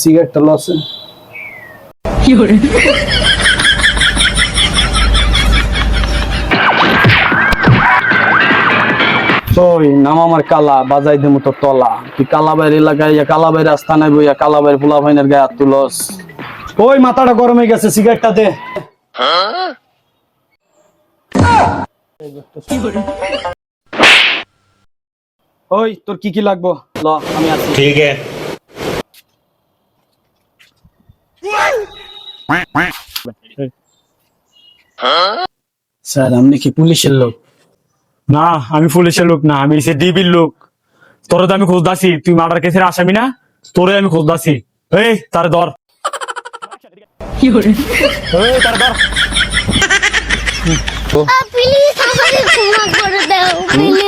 সিগারেটটা লসে ওই নাম আমার কালা বাজাই দেবো তো তলা তুই কালাবাইর এলাকায় কালাবাইর আস্তানায় বইয়া কালাবাইর পোলা ভাইনের গায়ে হাত তুলস ওই মাথাটা গরম হয়ে গেছে সিগারেটটা দে ওই তোর কি কি লাগবো ল আমি আছি ठीक है স্যার আপনি কি পুলিশের লোক না আমি পুলিশের লোক না, আমি ডিবির লোক। তোরে তো আমি খোঁজ দাসি, তুই মার্ডার কেসের আসামি না, তোরে আমি খোঁজ দাসি। এই তার ধর, এই তার ধর। প্লিজ আমাকে ক্ষমা করে দাও প্লিজ